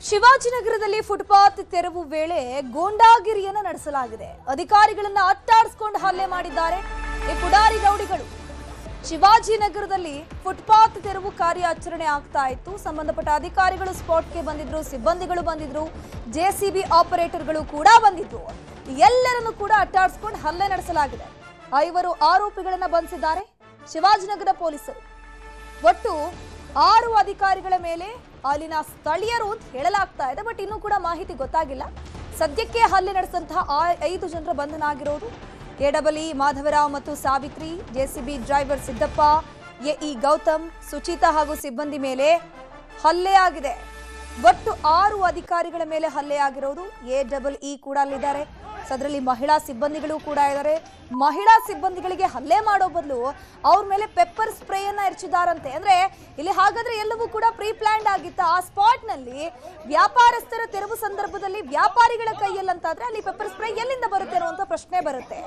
ಶಿವಾಜಿನಗರದಲ್ಲಿ footpath ತೆರವು ವೇಳೆ ಗೂಂಡಾಗಿರಿಯನ್ನು ನಡೆಸಲಾಗಿದೆ. ಅಧಿಕಾರಿಗಳನ್ನ ಅಟ್ಟಾಡಿಸಿಕೊಂಡು ಹಲ್ಲೆ ಮಾಡಿದ್ದಾರೆ ಈ ಪುಡಾರಿ ರೌಡಿಗಳು. ಶಿವಾಜಿನಗರದಲ್ಲಿ ಫುಟ್ಪಾತ್ ತೆರವು ಕಾರ್ಯಾಚರಣೆ ಆಗ್ತಾ ಇತ್ತು. ಸಂಬಂಧಪಟ್ಟ ಅಧಿಕಾರಿಗಳು ಸ್ಪಾಟ್ಗೆ ಬಂದಿದ್ರು, ಸಿಬ್ಬಂದಿಗಳು ಬಂದಿದ್ರು, ಜೆಸಿಬಿ ಆಪರೇಟರ್ಗಳು ಕೂಡ ಬಂದಿದ್ರು. ಎಲ್ಲರನ್ನು ಕೂಡ ಅಟ್ಟಾಡಿಸಿಕೊಂಡು ಹಲ್ಲೆ ನಡೆಸಲಾಗಿದೆ. 5 ಆರೋಪಿಗಳನ್ನ ಬಂಧಿಸಿದ್ದಾರೆ ಶಿವಾಜಿನಗರ ಪೊಲೀಸರು. ಒಟ್ಟು 6 ಅಧಿಕಾರಿಗಳ ಮೇಲೆ ಅಲ್ಲಿನ ಸ್ಥಳೀಯರು ಅಂತ ಹೇಳಲಾಗ್ತಾ ಇದೆ. ಬಟ್ ಇನ್ನೂ ಕೂಡ ಮಾಹಿತಿ ಗೊತ್ತಾಗಿಲ್ಲ. ಸದ್ಯಕ್ಕೆ ಹಲ್ಲೆ ನಡೆಸಿದಂತಹ 5 ಜನರ ಬಂಧನ ಆಗಿರೋದು. ಎಡಬಲಿ ಮಾಧವರಾವ್ ಮತ್ತು Savitri, JCB driver Siddappa, AE Gautam, Suchitha ಹಾಗೂ ಸಿಬ್ಬಂದಿ ಮೇಲೆ ಹಲ್ಲೆ ಆಗಿದೆ. ಒಟ್ಟು 6 ಅಧಿಕಾರಿಗಳ ಮೇಲೆ ಹಲ್ಲೆ ಆಗಿರೋದು. ಎಇ ಕೂಡ ಅಲ್ಲಿದ್ದಾರೆ. ಅದರಲ್ಲಿ ಮಹಿಳಾ ಸಿಬ್ಬಂದಿಗಳು ಕೂಡ ಇದ್ದಾರೆ. ಮಹಿಳಾ ಸಿಬ್ಬಂದಿಗಳಿಗೆ ಹಲ್ಲೆ ಮಾಡೋ ಬದಲು ಅವ್ರ ಮೇಲೆ ಪೆಪ್ಪರ್ ಸ್ಪ್ರೇಯನ್ನ ಎರಚಿದಾರಂತೆ. ಅಂದ್ರೆ ಇಲ್ಲಿ ಹಾಗಾದ್ರೆ ಎಲ್ಲವೂ ಕೂಡ ಪ್ರೀ ಪ್ಲಾನ್ಡ್ ಆಗಿತ್ತ. ಆ ಸ್ಪಾಟ್ ನಲ್ಲಿ ವ್ಯಾಪಾರಸ್ಥರ ತೆರವು ಸಂದರ್ಭದಲ್ಲಿ ವ್ಯಾಪಾರಿಗಳ ಕೈಯಲ್ಲಂತಾದ್ರೆ ಅಲ್ಲಿ ಪೆಪ್ಪರ್ ಸ್ಪ್ರೇ ಎಲ್ಲಿಂದ ಬರುತ್ತೆ ಅನ್ನುವಂತ ಪ್ರಶ್ನೆ ಬರುತ್ತೆ.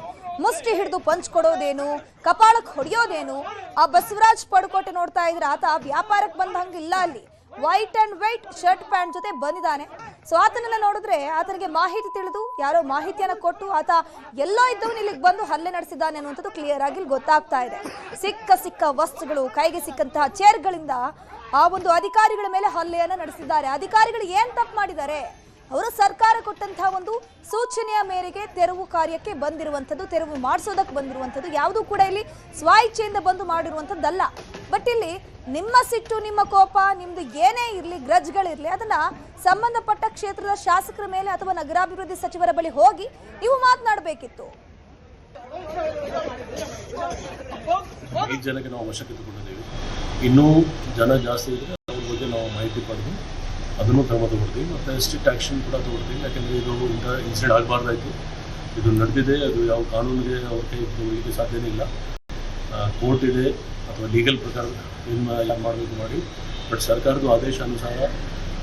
ಮುಷ್ಟಿ ಹಿಡಿದು ಪಂಚ್ ಕೊಡೋದೇನು, ಕಪಾಳಕ್ಕೆ ಹೊಡೆಯೋದೇನು? ಆ ಬಸವರಾಜ್ ಪಡುಕೋಟೆ ನೋಡ್ತಾ ಇದ್ರೆ ಆತ ವ್ಯಾಪಾರಕ್ಕೆ ಬಂದಂಗಿಲ್ಲ. ಅಲ್ಲಿ white and white shirt pant ಜೊತೆ ಬಂದಿದ್ದಾನೆ. ಸೊ ಆತನನ್ನ ನೋಡಿದ್ರೆ ಆತನಿಗೆ ಮಾಹಿತಿ ತಿಳಿದು ಯಾರೋ ಮಾಹಿತಿಯನ್ನ ಕೊಟ್ಟು ಆತ ಎಲ್ಲೋ ಇದ್ದವನು ಇಲ್ಲಿಗೆ ಬಂದು ಹಲ್ಲೆ ನಡೆಸಿದ್ದಾನೆ ಅನ್ನುವಂಥದ್ದು ಕ್ಲಿಯರ್ ಆಗಿ ಗೊತ್ತಾಗ್ತಾ ಇದೆ. ಸಿಕ್ಕ ವಸ್ತುಗಳು, ಕೈಗೆ ಸಿಕ್ಕಂತಹ ಚೇರ್ಗಳಿಂದ ಆ ಒಂದು ಅಧಿಕಾರಿಗಳ ಮೇಲೆ ಹಲ್ಲೆಯನ್ನ ನಡೆಸಿದ್ದಾರೆ. ಅಧಿಕಾರಿಗಳು ಏನ್ ತಪ್ಪು ಮಾಡಿದ್ದಾರೆ? ಅವರು ಸರ್ಕಾರ ಕೊಟ್ಟಂತಹ ಒಂದು ಸೂಚನೆಯ ಮೇರೆಗೆ ತೆರವು ಕಾರ್ಯಕ್ಕೆ ಬಂದಿರುವಂಥದ್ದು, ತೆರವು ಮಾಡಿಸೋದಕ್ಕೆ ಬಂದಿರುವಂಥದ್ದು. ಯಾವುದೂ ಕೂಡ ಇಲ್ಲಿ ಸ್ವಾಯಿಚ್ಛೆಯಿಂದ ಬಂದು ಮಾಡಿರುವಂಥದ್ದಲ್ಲ. ಬಟ್ ಇಲ್ಲಿ ನಿಮ್ಮ ಸಿಟ್ಟು, ನಿಮ್ಮ ಕೋಪ, ನಿಮ್ದು ಏನೇ ಇರಲಿ, ಗ್ರಜ್ಗಳಿರಲಿ, ಅದನ್ನ ಸಂಬಂಧಪಟ್ಟ ಕ್ಷೇತ್ರದ ಶಾಸಕರ ಮೇಲೆ ಅಥವಾ ನಗರಾಭಿವೃದ್ಧಿ ಸಚಿವರ ಬಳಿ ಹೋಗಿ ನೀವು ಮಾತನಾಡಬೇಕಿತ್ತು. 5 ಜನಕ್ಕೆ ನಾವು ವಶಕ್ಕೆ ತಗೊಂಡಿದ್ದೀವಿ. ಇನ್ನೂ ಜನ ಜಾಸ್ತಿ ಇದ್ದರೆ ಅವ್ರ ಬಗ್ಗೆ ನಾವು ಮಾಹಿತಿ ಪಡೆದು ಅದನ್ನು ಕ್ರಮ ತಗೊಳ್ತೀವಿ. ಮತ್ತು ಸ್ಟ್ರಿಕ್ಟ್ ಆ್ಯಕ್ಷನ್ ಕೂಡ ತಗೊಳ್ತೀವಿ. ಯಾಕೆಂದರೆ ಇದು ಇಂಥ ಇನ್ಸಿಡೆಂಟ್ ಆಗಬಾರ್ದಾಯಿತು. ಇದು ನಡೆದಿದೆ. ಅದು ಯಾವ ಕಾನೂನಿಗೆ ಅವ್ರ ಕೈ ತಗೊಳ್ಳಿಕ್ಕೆ ಸಾಧ್ಯನೇ ಇಲ್ಲ. ಕೋರ್ಟ್ ಇದೆ ಅಥವಾ ಲೀಗಲ್ ಪ್ರಕಾರ ಏನು ಮಾಡಬೇಕು ಮಾಡಿ. ಬಟ್ ಸರ್ಕಾರದ ಆದೇಶಾನುಸಾರ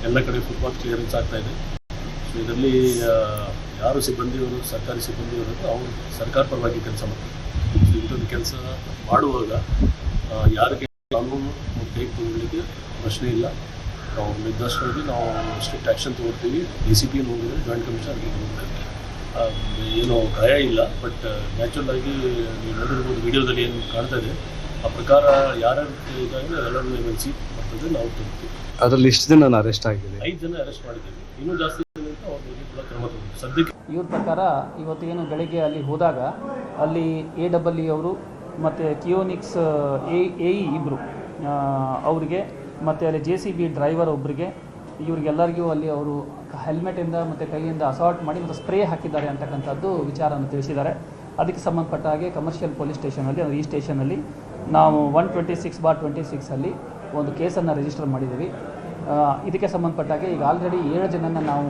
ಎಲ್ಲ ಕಡೆ ಫುಟ್ಪಾತ್ ಕ್ಲಿಯರೆನ್ಸ್ ಆಗ್ತಾ ಇದೆ. ಸೊ ಇದರಲ್ಲಿ ಯಾರು ಸಿಬ್ಬಂದಿಯವರು, ಸರ್ಕಾರಿ ಸಿಬ್ಬಂದಿಯವರು ಅವರು ಸರ್ಕಾರ ಪರವಾಗಿ ಕೆಲಸ ಮಾಡ್ತಾರೆ. ಸೊ ಇಂಥದ್ದು ಕೆಲಸ ಮಾಡುವಾಗ ಯಾರಿಗೆ ಕಾನೂನು ಕೈ ತಗೊಳ್ಳಿಕ್ಕೆ ಪ್ರಶ್ನೆ ಇಲ್ಲ. ನಾವು ನಿರ್ದಿಷ್ಟವಾಗಿ ನಾವು ಸ್ಟ್ರಿಕ್ಟ್ ಆ್ಯಕ್ಷನ್ ತೊಗೊಳ್ತೀವಿ. DCP ಹೋಗಿದ್ರೆ, ಜಾಯಿಂಟ್ ಕಮಿಷನರ್ಗೆ ಹೋಗಿದ್ರೆ ಏನೋ ಗಾಯ ಇಲ್ಲ. ಬಟ್ ನ್ಯಾಚುರಲ್ ಆಗಿ ನೀವು ನೋಡಿರ್ಬೋದು ವಿಡಿಯೋದಲ್ಲಿ ಏನು ಕಾಣ್ತಾ ಇದೆ, ಆ ಪ್ರಕಾರ ಯಾರ್ಯಾರು ಇದ್ದಾವೆ ಎಲ್ಲರೂ ಎಮರ್ಜೆನ್ಸಿ ಬರ್ತದೆ ನಾವು ತಗೊಳ್ತೀವಿ. ಅದರಲ್ಲಿ ಎಷ್ಟು ಜನ ಅರೆಸ್ಟ್ ಆಗಿದೆ? 5 ಜನ ಅರೆಸ್ಟ್ ಮಾಡಿದ್ದೀವಿ. ಇನ್ನೂ ಜಾಸ್ತಿ ಜನ ಅಂತ ಅವ್ರ ಬಗ್ಗೆ ಕೂಡ ಕ್ರಮ ತಗೊಳ್ತೀವಿ. ಸದ್ಯಕ್ಕೆ ಇವ್ರ ಪ್ರಕಾರ ಇವತ್ತು ಏನು ಬೆಳಗ್ಗೆ ಅಲ್ಲಿ ಹೋದಾಗ ಅಲ್ಲಿ ಎಡಬಲಿ ಅವರು ಮತ್ತು ಕಿಯೋನಿಕ್ಸ್ ಎಇ ಇಬ್ಬರು ಅವರಿಗೆ ಮತ್ತು ಅಲ್ಲಿ JCB ಡ್ರೈವರ್ ಒಬ್ಬರಿಗೆ, ಇವ್ರಿಗೆಲ್ಲರಿಗೂ ಅಲ್ಲಿ ಅವರು ಹೆಲ್ಮೆಟಿಂದ ಮತ್ತು ಕೈಯಿಂದ ಅಸಾಲ್ಟ್ ಮಾಡಿ ಮತ್ತು ಸ್ಪ್ರೇ ಹಾಕಿದ್ದಾರೆ ಅಂತಕ್ಕಂಥದ್ದು ವಿಚಾರವನ್ನು ತಿಳಿಸಿದ್ದಾರೆ. ಅದಕ್ಕೆ ಸಂಬಂಧಪಟ್ಟ ಹಾಗೆ ಕಮರ್ಷಿಯಲ್ ಪೊಲೀಸ್ ಸ್ಟೇಷನಲ್ಲಿ, ಈ ಸ್ಟೇಷನಲ್ಲಿ ನಾವು 126/26 ಅಲ್ಲಿ ಒಂದು ಕೇಸನ್ನು ರಿಜಿಸ್ಟರ್ ಮಾಡಿದ್ದೀವಿ. ಇದಕ್ಕೆ ಸಂಬಂಧಪಟ್ಟಾಗೆ ಈಗ ಆಲ್ರೆಡಿ 7 ಜನನ ನಾವು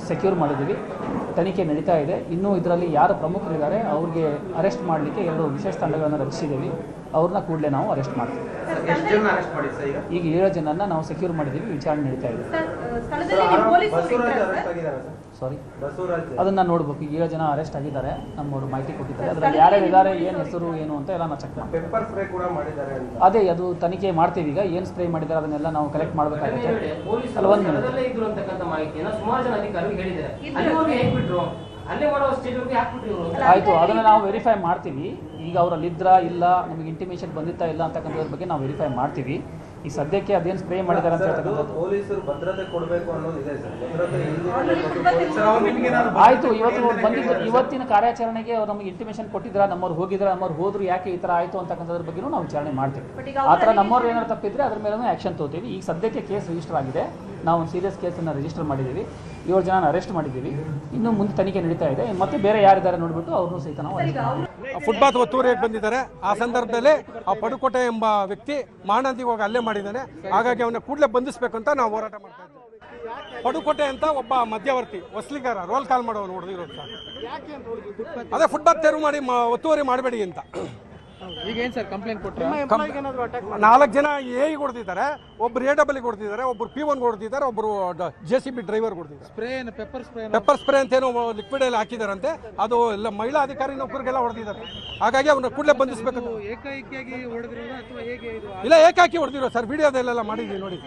ಸೆಕ್ಯೂರ್ ಮಾಡಿದ್ದೀವಿ. ತನಿಖೆ ನಡೀತಾ ಇದೆ. ಇನ್ನೂ ಇದರಲ್ಲಿ ಯಾರು ಪ್ರಮುಖರಿದ್ದಾರೆ ಅವ್ರಿಗೆ ಅರೆಸ್ಟ್ ಮಾಡಲಿಕ್ಕೆ 2 ವಿಶೇಷ ತಂಡಗಳನ್ನು ರಚಿಸಿದ್ದೀವಿ. ಅವ್ರನ್ನ ಕೂಡಲೇ ನಾವು ಅರೆಸ್ಟ್ ಮಾಡ್ತೀವಿ. ಈಗ 7 ಜನನ ನಾವು ಸೆಕ್ಯೂರ್ ಮಾಡಿದ್ದೀವಿ. ವಿಚಾರಣೆ ನಡೀತಾ ಇದೆ. ಸಾರಿ, ಅದನ್ನು ನೋಡ್ಬೇಕು. 7 ಜನ ಅರೆಸ್ಟ್ ಆಗಿದ್ದಾರೆ, ನಮ್ಮವರು ಮಾಹಿತಿ ಕೊಟ್ಟಿದ್ದಾರೆ. ಅದರಲ್ಲಿ ಯಾರ್ಯಾರು ಇದ್ದಾರೆ, ಏನು ಹೆಸರು ಏನು ಅಂತ ಎಲ್ಲ ನಾವು ಚೆಕ್ ಮಾಡ್ತೀವಿ. ಪೆಪ್ಪರ್ ಸ್ಪ್ರೇ ಕೂಡ ಮಾಡಿದ್ದಾರೆ ಅಂತ ಅದೇ ಅದು ತನಿಖೆ ಮಾಡ್ತೀವಿ. ಈಗ ಏನು ಸ್ಪ್ರೇ ಮಾಡಿದ್ದಾರೆ ಅದನ್ನೆಲ್ಲ ನಾವು ಕಲೆಕ್ಟ್ ಮಾಡಬೇಕಾಗುತ್ತೆ. ಅಲ್ಲ, 1 ಮಿನಿಟ್. ಆಯಿತು, ಅದನ್ನು ನಾವು ವೆರಿಫೈ ಮಾಡ್ತೀವಿ. ಈಗ ಅವರಲ್ಲಿದ್ರಾ ಇಲ್ಲ, ನಮಗೆ ಇಂಟಿಮೇಷನ್ ಬಂದಿತ್ತಾ ಇಲ್ಲ ಅಂತಕ್ಕಂಥದ್ರ ಬಗ್ಗೆ ನಾವು ವೆರಿಫೈ ಮಾಡ್ತೀವಿ. ಈ ಸದ್ಯಕ್ಕೆ ಅದೇನು ಸ್ಪ್ರೇ ಮಾಡಿದ್ದಾರೆ ಅಂತ ಹೇಳ್ತಕ್ಕಂಥದ್ದು ಪೊಲೀಸರು ಭದ್ರತೆ ಕೊಡಬೇಕು ಅನ್ನೋದಿದೆ ಸರ್. ಆಯಿತು, ಇವತ್ತು ಬಂದಿದ್ದು ಇವತ್ತಿನ ಕಾರ್ಯಾಚರಣೆಗೆ ಅವ್ರು ನಮಗೆ ಇಂಟಿಮೇಷನ್ ಕೊಟ್ಟಿದ್ರ, ನಮ್ಮವ್ರು ಹೋಗಿದ್ರ, ನಮ್ಮವ್ರು ಹೋದ್ರು, ಯಾಕೆ ಈ ಥರ ಆಯಿತು ಅಂತಕ್ಕಂಥದ್ರ ಬಗ್ಗೆನೂ ನಾವು ವಿಚಾರಣೆ ಮಾಡ್ತೀವಿ. ಆ ಥರ ನಮ್ಮವ್ರು ಏನಾದ್ರು ತಪ್ಪಿದ್ರೆ ಅದ್ರ ಮೇಲೂ ಆ್ಯಕ್ಷನ್ ತೊಗೋತೀವಿ. ಈಗ ಸದ್ಯಕ್ಕೆ ಕೇಸ್ ರಿಜಿಸ್ಟರ್ ಆಗಿದೆ. ನಾವು ಒಂದು ಸೀರಿಯಸ್ ಕೇಸನ್ನು ರಿಜಿಸ್ಟರ್ ಮಾಡಿದ್ದೀವಿ. 7 ಜನ ಅರೆಸ್ಟ್ ಮಾಡಿದ್ದೀವಿ. ಇನ್ನು ಮುಂದೆ ತನಿಖೆ ನಡೀತಾ ಇದೆ. ಮತ್ತೆ ಬೇರೆ ಯಾರಿದ್ದಾರೆ ನೋಡ್ಬಿಟ್ಟು ಅವ್ರನ್ನೂ ಸಹಿತ ನಾವು ಫುಟ್ಪಾತ್ ಒತ್ತುವರಿಯಾಗಿ ಬಂದಿದ್ದಾರೆ. ಆ ಸಂದರ್ಭದಲ್ಲಿ ಆ ಪಡುಕೋಟೆ ಎಂಬ ವ್ಯಕ್ತಿ ಮಾನಂದಿಗೆ ಹೋಗಿ ಹಲ್ಲೆ ಮಾಡಿದ್ದಾನೆ. ಹಾಗಾಗಿ ಅವನ್ನ ಕೂಡಲೇ ಬಂಧಿಸಬೇಕು ಅಂತ ನಾವು ಹೋರಾಟ ಮಾಡ್ತಾ ಇದ್ದೀವಿ. ಪಡುಕೋಟೆ ಅಂತ ಒಬ್ಬ ಮಧ್ಯವರ್ತಿ ವಸ್ಲಿಗಾರ ರೋಲ್ ಕಾಲ್ ಮಾಡೋನು ಹೊಡೆದಿರೋದು ಸರ್. ಅದೇ ಫುಟ್ಪಾತ್ ತೆರವು ಮಾಡಿ ಒತ್ತುವರಿ ಮಾಡಬೇಡಿ ಅಂತ. ಈಗ ಏನು ಸರ್ ಕಂಪ್ಲೇಂಟ್ ಕೊಟ್ಟರೆ? 4 ಜನ ಎಇ ಹೊಡೆದಿದ್ದಾರೆ, ಒಬ್ರು ಎಡಬಲಿ ಹೊಡೆದಿದ್ದಾರೆ, ಒಬ್ರು P1 ಹೊಡೆದಿದ್ದಾರೆ, ಒಬ್ರು JCB ಡ್ರೈವರ್ ಹೊಡೆದಿದ್ದಾರೆ. ಸ್ಪ್ರೇ ಪೆಪ್ಪರ್ ಸ್ಪ್ರೇ ಅಂತ ಏನೋ ಲಿಕ್ವಿಡ್ ಅಲ್ಲಿ ಹಾಕಿದಾರಂತೆ. ಅದು ಎಲ್ಲ ಮಹಿಳಾ ಅಧಿಕಾರಿ ನೌಕರಿಗೆಲ್ಲ ಹೊಡೆದಿದ್ದಾರೆ. ಹಾಗಾಗಿ ಅವನ್ನ ಕೂಡಲೇ ಬಂಧಿಸಬೇಕು. ಏಕಾಏಕಿಯಾಗಿ ಹೊಡೆದಿರೋದು ಅಥವಾ ಹೇಗೆ? ಇಲ್ಲ, ಏಕಾಕಿ ಹೊಡೆದಿರೋ ಸರ್. ವಿಡಿಯೋದಲ್ಲೆಲ್ಲ ಮಾಡಿದ್ದೀವಿ ನೋಡಿ.